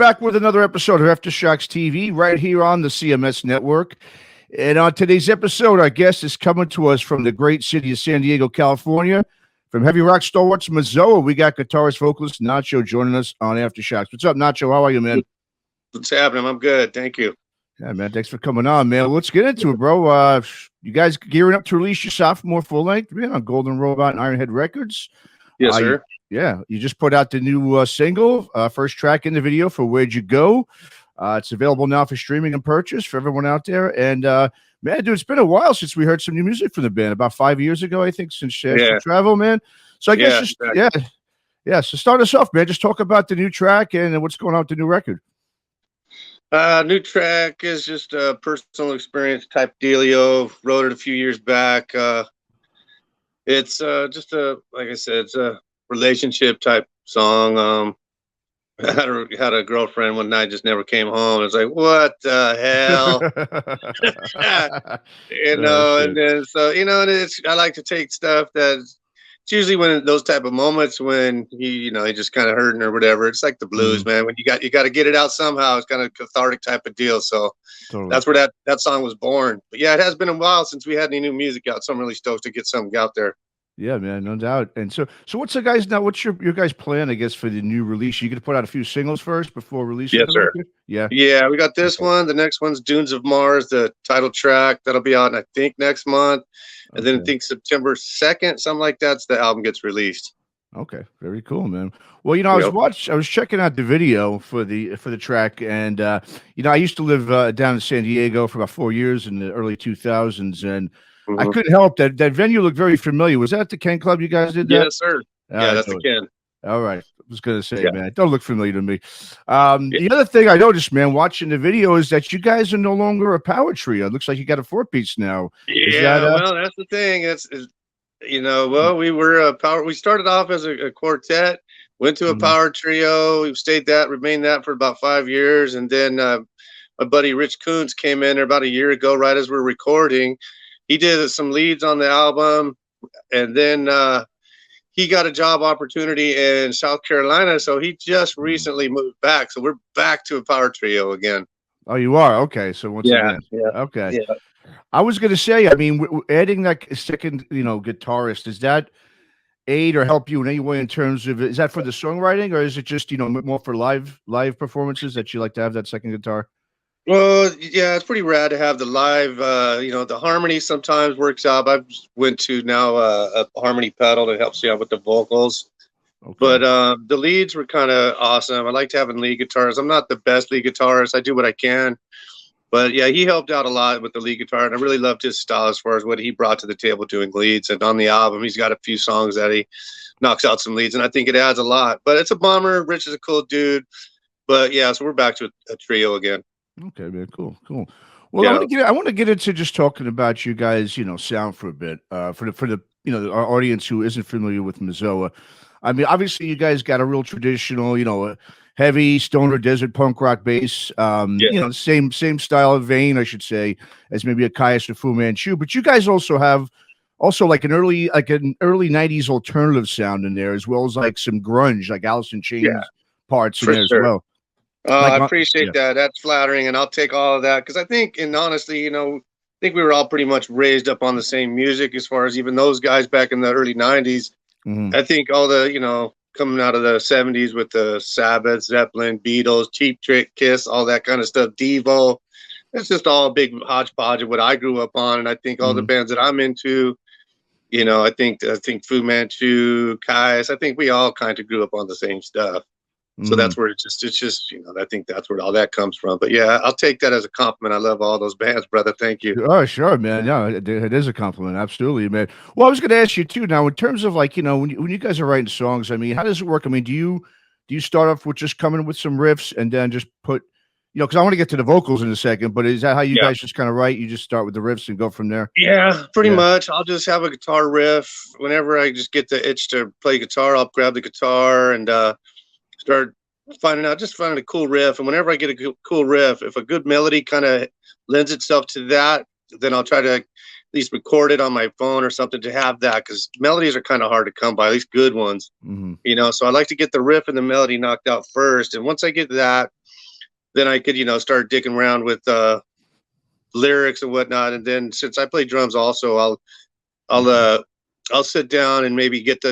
back with another episode of AFTERSHOCKS TV right here on the CMS network. And on today's episode, our guest is coming to us from the great city of San Diego, California. From heavy rock stalwarts MEZZOA, we got guitarist, vocalist Nacho joining us on AFTERSHOCKS. What's up, Nacho? How are you, man? What's happening? I'm good. Thank you. Yeah, man. Thanks for coming on, man. Let's get into it, bro. You guys gearing up to release your sophomore full length, man, on Golden Robot and Ironhead Records. Yes, sir. You just put out the new single, first track in the video for Where'd You Go? It's available now for streaming and purchase for everyone out there. And man, dude, it's been a while since we heard some new music from the band. About 5 years ago, I think, since Travel, man. So I guess So start us off, man. Just talk about the new track and what's going on with the new record. New track is just a personal experience type dealio. Wrote it a few years back. It's just like I said, it's a relationship type song. I had a girlfriend one night, just never came home. It's like, what the hell? And then I like to take stuff that's usually when those type of moments when he just kind of hurting or whatever. It's like the blues, man. When you got to get it out somehow. It's kind of cathartic type of deal. So that's where that song was born. But yeah, it has been a while since we had any new music out. So I'm really stoked to get something out there. Yeah, man, no doubt. And so what's the guys now? What's your guys' plan, I guess, for the new release? You gonna put out a few singles first before releasing? Yes, sir. Yeah, we got this one. The next one's Dunes of Mars, the title track. That'll be out, I think, next month. And then I think September 2nd, something like that's the album gets released. Okay, very cool, man. Well, I was checking out the video for the track, and I used to live down in San Diego for about 4 years in the early 2000s, and I couldn't help that venue looked very familiar. Was that the Ken Club you guys did that? Yes, sir. Yeah, that's the Ken. All right. I was going to say, man, it don't look familiar to me. The other thing I noticed, man, watching the video is that you guys are no longer a power trio. It looks like you got a 4-piece now. Yeah, well, that's the thing. We were a power. We started off as a quartet, went to a power trio. We remained that for about 5 years. And then my buddy Rich Coons came in there about a year ago, right as we were recording. He did some leads on the album, and then he got a job opportunity in South Carolina, so he just recently moved back. So we're back to a power trio again. Oh, you are? Okay. So once again. Okay. Yeah. I was going to say, I mean, adding that second, guitarist, does that aid or help you in any way in terms of, is that for the songwriting, or is it just, more for live performances that you like to have that second guitar? Well, yeah, it's pretty rad to have the live, the harmony sometimes works out. I went to now a harmony pedal that helps you out with the vocals. Okay. But the leads were kind of awesome. I like to have lead guitars. I'm not the best lead guitarist. I do what I can. But yeah, he helped out a lot with the lead guitar, and I really loved his style as far as what he brought to the table doing leads. And on the album, he's got a few songs that he knocks out some leads, and I think it adds a lot. But it's a bummer. Rich is a cool dude. But yeah, so we're back to a trio again. Okay, man, cool. Well, I want to get into just talking about you guys, sound for a bit, for the our audience who isn't familiar with MEZZOA. I mean, obviously, you guys got a real traditional, heavy stoner desert punk rock bass. Same style of vein, I should say, as maybe a Caius or Fu Manchu. But you guys also have like an early '90s alternative sound in there, as well as like some grunge, like Alice in Chains parts in there as well. I appreciate that. That's flattering, and I'll take all of that because I think, and honestly, I think we were all pretty much raised up on the same music as far as even those guys back in the early '90s. I think all the coming out of the '70s with the Sabbath, Zeppelin, Beatles, Cheap Trick, Kiss, all that kind of stuff, Devo. It's just all a big hodgepodge of what I grew up on, and I think all the bands that I'm into, I think Fu Manchu, Caius, I think we all kind of grew up on the same stuff. So that's where it's just I think that's where all that comes from. But yeah, I'll take that as a compliment. I love all those bands, brother. Thank you. Oh, sure, man. Yeah, it is a compliment. Absolutely, man. Well, I was going to ask you too now, in terms of like, when you guys are writing songs, I mean, how does it work? I mean, do you start off with just coming with some riffs and then just put, because I want to get to the vocals in a second, but is that how you guys just kind of write? You just start with the riffs and go from there? Yeah, pretty much. I'll just have a guitar riff. Whenever I just get the itch to play guitar, I'll grab the guitar and start finding a cool riff. And whenever I get a cool riff, if a good melody kind of lends itself to that, then I'll try to at least record it on my phone or something to have that, because melodies are kind of hard to come by, at least good ones. So I like to get the riff and the melody knocked out first, and once I get that, then I could, start digging around with lyrics and whatnot. And then since I play drums also, I'll sit down and maybe get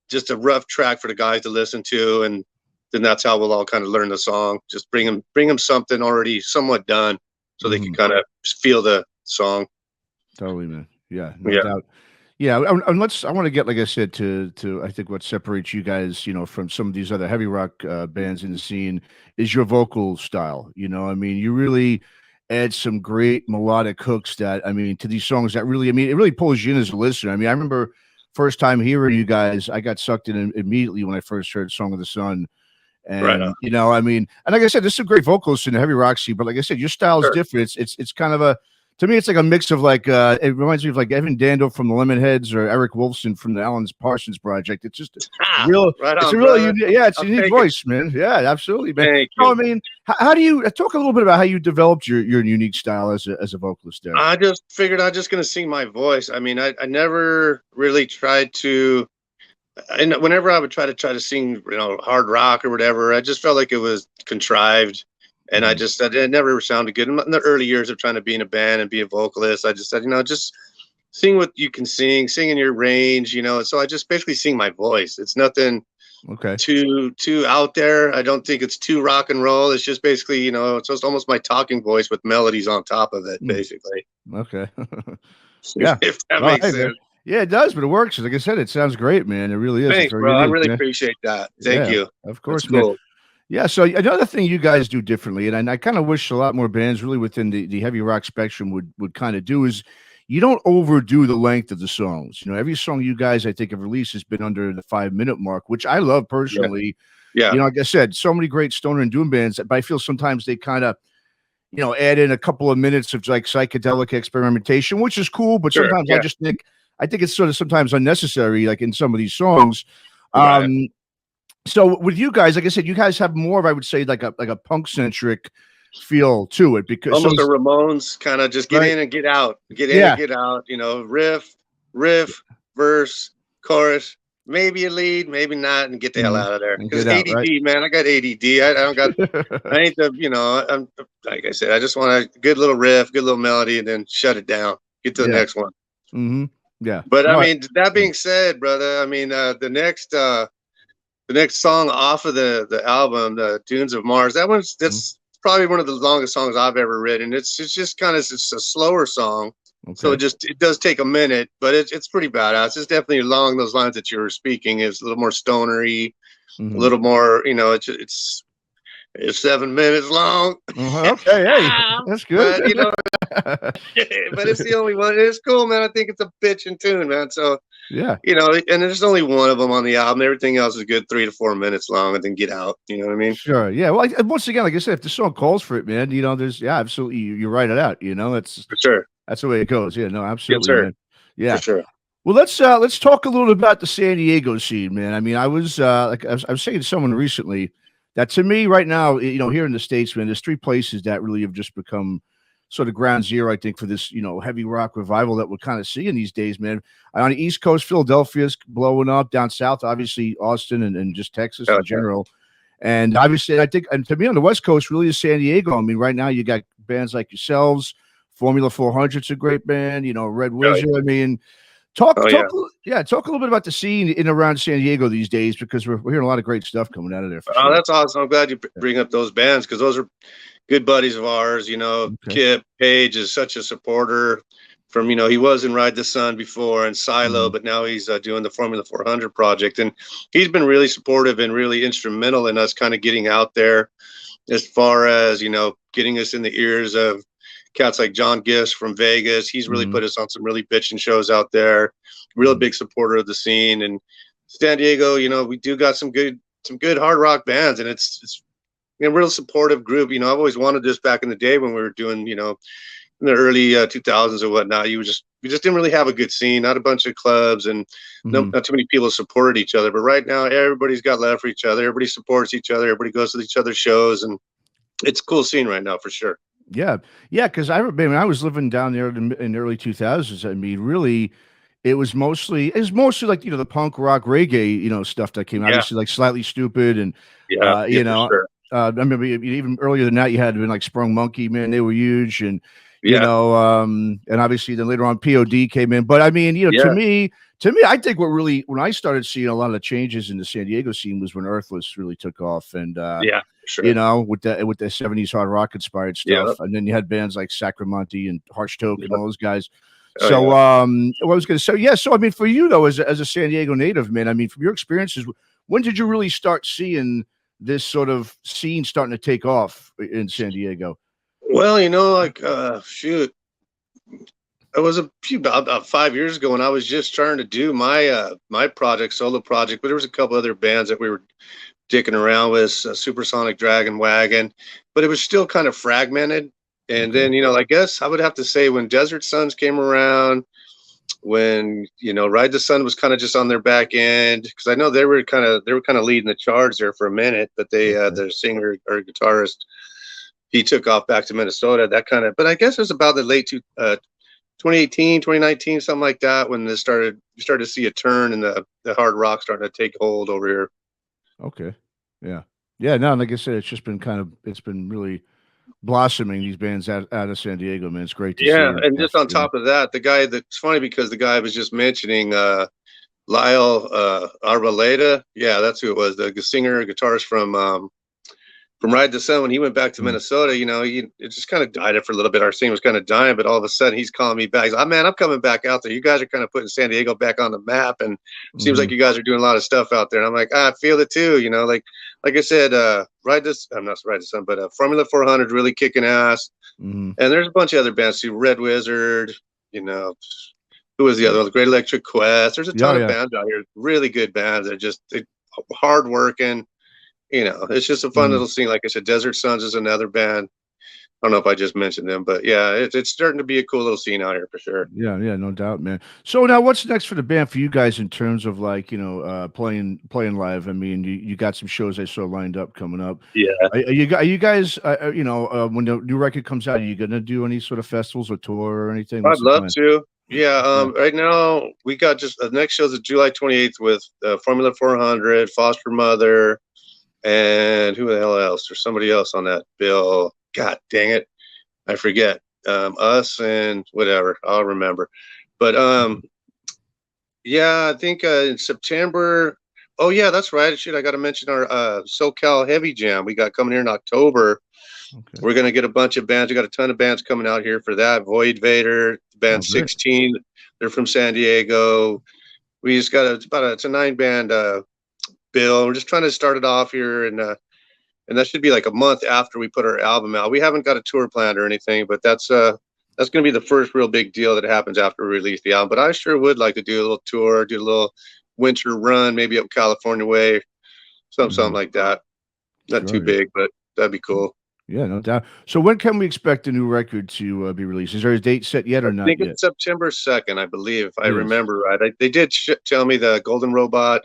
just a rough track for the guys to listen to, and then that's how we'll all kind of learn the song. Just bring them something already somewhat done, so they can kind of feel the song. Totally, man. Yeah, no doubt. Yeah, and I want to get, like I said, to I think what separates you guys, from some of these other heavy rock bands in the scene is your vocal style. I mean, you really add some great melodic hooks that, I mean, to these songs that really, I mean, it really pulls you in as a listener. I mean, I remember first time hearing you guys, I got sucked in immediately when I first heard Song of the Sun. And, right I mean, and like I said, there's some great vocalists in the heavy rock scene, but like I said, your style is different. It's kind of to me, it's like a mix of like, it reminds me of like Evan Dando from the Lemonheads or Eric Wolfson from the Alan Parsons Project. It's just real, it's a really it's a unique voice, man. Yeah, absolutely, man. So, I mean, how do you talk a little bit about how you developed your unique style as a vocalist there? I just figured I was just going to sing my voice. I mean, I never really tried to, and whenever I would try to sing, hard rock or whatever, I just felt like it was contrived. And it never sounded good. In the early years of trying to be in a band and be a vocalist, I just said, just sing what you can sing in your range, So I just basically sing my voice. It's nothing too out there. I don't think it's too rock and roll. It's just basically, it's just almost my talking voice with melodies on top of it, basically. Okay. Yeah. If that makes sense. Man. Yeah, it does, but it works. Like I said, it sounds great, man. It really is. Thanks, bro. Unique, I really appreciate that. Thank you. Of course, man. Cool. Yeah, so another thing you guys do differently, and I kind of wish a lot more bands really within the heavy rock spectrum would kind of do, is you don't overdo the length of the songs. Every song you guys, I think, have released has been under the 5-minute mark, which I love personally. Yeah. Like I said, so many great stoner and doom bands, but I feel sometimes they kind of, add in a couple of minutes of like psychedelic experimentation, which is cool, but sometimes I think it's sort of sometimes unnecessary, like in some of these songs. Right. So with you guys, like I said, you guys have more of, I would say, like a punk centric feel to it, because almost a Ramones kind of just get in and get out, get in and get out. Riff, verse, chorus, maybe a lead, maybe not, and get the hell out of there. Because ADD, man, I got ADD. I don't got. I ain't the. I'm like I said, I just want a good little riff, good little melody, and then shut it down. Get to the next one. Mm-hmm. Yeah. But I mean, that being said, brother, I mean, the next song off of the album, the Dunes of Mars, that's probably one of the longest songs I've ever written. It's just kind of a slower song, so it does take a minute, but it's pretty badass. It's definitely along those lines that you were speaking. It's a little more stonery, a little more, it's 7 minutes long. Okay, hey, that's good. But, but it's the only one. It's cool, man. I think it's a bitchin' tune, man. So yeah, and there's only one of them on the album. Everything else is good 3 to 4 minutes long, and then get out. You know what I mean? Sure. Yeah. Well, once again, like I said, if the song calls for it, man, there's absolutely, you write it out. That's for sure. That's the way it goes. Yeah. No, absolutely. Yes, man. Yeah. For sure. Well, let's talk a little about the San Diego scene, man. I mean, I was saying to someone recently that to me right now, here in the States, man, there's 3 places that really have just become sort of ground zero, I think, for this, heavy rock revival that we're kind of seeing these days, man. On the East Coast, Philadelphia's blowing up. Down south, obviously, Austin and just Texas in general. And obviously, I think, and to me on the West Coast, really is San Diego. I mean, right now you got bands like yourselves. Formula 400's a great band. Red Wizard. I mean, talk a little bit about the scene in around San Diego these days, because we're hearing a lot of great stuff coming out of there. Oh, that's awesome. I'm glad you bring up those bands, because those are good buddies of ours. Kip Page is such a supporter from, he was in Ride the Sun before and Silo, but now he's doing the Formula 400 project. And he's been really supportive and really instrumental in us kind of getting out there, as far as, getting us in the ears of cats like John Gist from Vegas. He's really put us on some really bitchin' shows out there. Real big supporter of the scene. And San Diego, we do got some good hard rock bands, and it's a real supportive group. I've always wanted this back in the day when we were doing, in the early 2000s or whatnot. We just didn't really have a good scene, not a bunch of clubs, and not too many people supported each other. But right now, everybody's got love for each other. Everybody supports each other. Everybody goes to each other's shows, and it's a cool scene right now for sure. Yeah. Because I remember when I was living down there in the early 2000s. I mean, really, it was mostly like, the punk rock reggae, stuff that came out. Obviously, like Slightly Stupid and, I remember even earlier than that, you had been like Sprung Monkey, man. They were huge, and and obviously then later on POD came in. But I mean, to me, I think when I started seeing a lot of the changes in the San Diego scene was when Earthless really took off, and sure. with the 70s hard rock inspired stuff, and then you had bands like Sacramonte and Harsh Toke and all those guys. So, what I was going to say, so I mean, for you though, as a San Diego native, man, I mean, from your experiences, when did you really start seeing this sort of scene starting to take off in San Diego? Well, like shoot, it was about 5 years ago when I was just trying to do my my solo project, but there was a couple other bands that we were dicking around with, Supersonic Dragon Wagon, but it was still kind of fragmented. And then, I guess I would have to say when Desert Suns came around, when, Ride the Sun was kind of just on their back end, because I know they were kind of leading the charge there for a minute, but they, their singer or guitarist, he took off back to Minnesota, but I guess it was about the late 2018, 2019, something like that, when you started to see a turn and the hard rock starting to take hold over here. Okay. Yeah. Yeah. No, like I said, it's been really blossoming, these bands out of San Diego, man. It's great to see. Yeah, and just on top of that, it's funny because the guy I was just mentioning, Lyle Arboleda, that's who it was, the singer, guitarist from Ride the Sun. When he went back to Minnesota, it just kind of died for a little bit. Our scene was kind of dying, but all of a sudden he's calling me back. He's like, man, I'm coming back out there. You guys are kind of putting San Diego back on the map, and it seems like you guys are doing a lot of stuff out there. And I'm like, I feel it too. Like I said, I'm not Ride the Sun, but Formula 400 really kicking ass. And there's a bunch of other bands too. Red Wizard, who was the other one? The Great Electric Quest. There's a ton of bands out here, really good bands. They're hard working. It's just a fun little scene. Like I said, Desert Suns is another band. I don't know if I just mentioned them, but it's starting to be a cool little scene out here for sure. Yeah, no doubt, man. So now, what's next for the band for you guys in terms of like playing live? I mean, you got some shows I saw lined up coming up. Yeah. Are you guys when the new record comes out, are you gonna do any sort of festivals or tour or anything? I'd love to. Yeah. Right now we got just the next show is July 28th with Formula 400, Foster Mother. And who the hell else? There's somebody else on that bill. God dang it. I forget. Us and whatever. I'll remember. But I think in September. Oh yeah, that's right. I got to mention our Socal Heavy Jam we got coming here in October. Okay. We're gonna get a bunch of bands. We got a ton of bands coming out here for that. Void Vader, band 16. They're from San Diego. We just got it's a 9-band bill. We're just trying to start it off here, and that should be like a month after we put our album out. We haven't got a tour planned or anything, but that's going to be the first real big deal that happens after we release the album. But I sure would like to do a little tour, do a little winter run, maybe up California way, something like that. Not too big, but that'd be cool. Yeah, no doubt. So when can we expect the new record to be released? Is there a date set yet or not? I think it's September 2nd, I believe, if I remember right. They did tell me the Golden Robot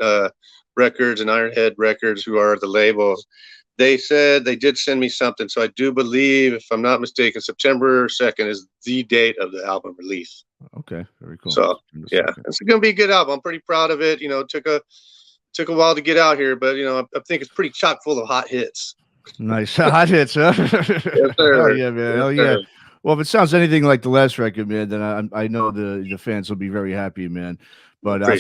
Records and Ironhead Records, who are the labels, they said they did send me something. So I do believe, if I'm not mistaken, September 2nd is the date of the album release. Okay, very cool. So it's going to be a good album. I'm pretty proud of it. It took a while to get out here, but I think it's pretty chock full of hot hits. Nice. Hot hits, huh? Yes, sir. Oh yeah, man. Yes, oh yeah. Well, if it sounds anything like the last record, man, then I know the fans will be very happy, man. But man.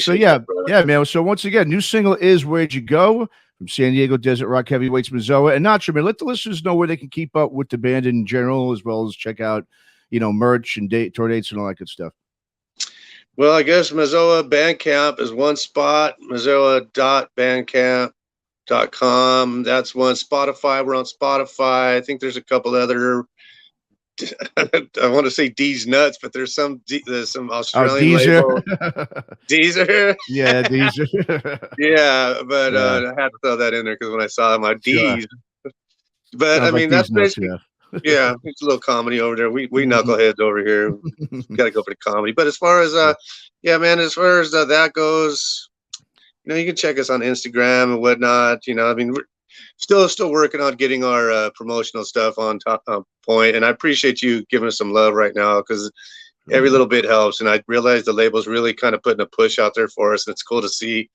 So once again, new single is "Where'd You Go" from San Diego Desert Rock Heavyweights MEZZOA. And Nacho, man, let the listeners know where they can keep up with the band in general, as well as check out, merch and tour dates and all that good stuff. Well, I guess MEZZOA Bandcamp is one spot. MEZZOA.bandcamp.com. That's one. Spotify. We're on Spotify. I think there's a couple other. I want to say D's Nuts, but there's some Australian label. Deezer. Yeah, Deezer. Yeah, but I had to throw that in there because when I saw my D's. But sounds I mean, that's basically yeah, it's a little comedy over there. We knuckleheads over here. Got to go for the comedy. But as far as as far as that goes, you can check us on Instagram and whatnot. I mean, we're still working on getting our promotional stuff on point, and I appreciate you giving us some love right now, because every little bit helps. And I realized the label's really kind of putting a push out there for us. And it's cool to see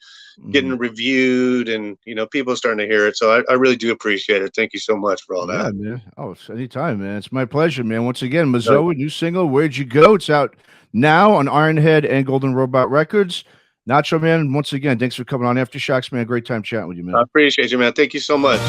getting reviewed and, you know, people starting to hear it. So I really do appreciate it. Thank you so much for all that. Yeah, man. Oh, it's anytime, man. It's my pleasure, man. Once again, MEZZOA, new single, Where'd You Go? It's out now on Ironhead and Golden Robot Records. Nacho, man, once again, thanks for coming on Aftershocks, man. Great time chatting with you, man. I appreciate you, man. Thank you so much.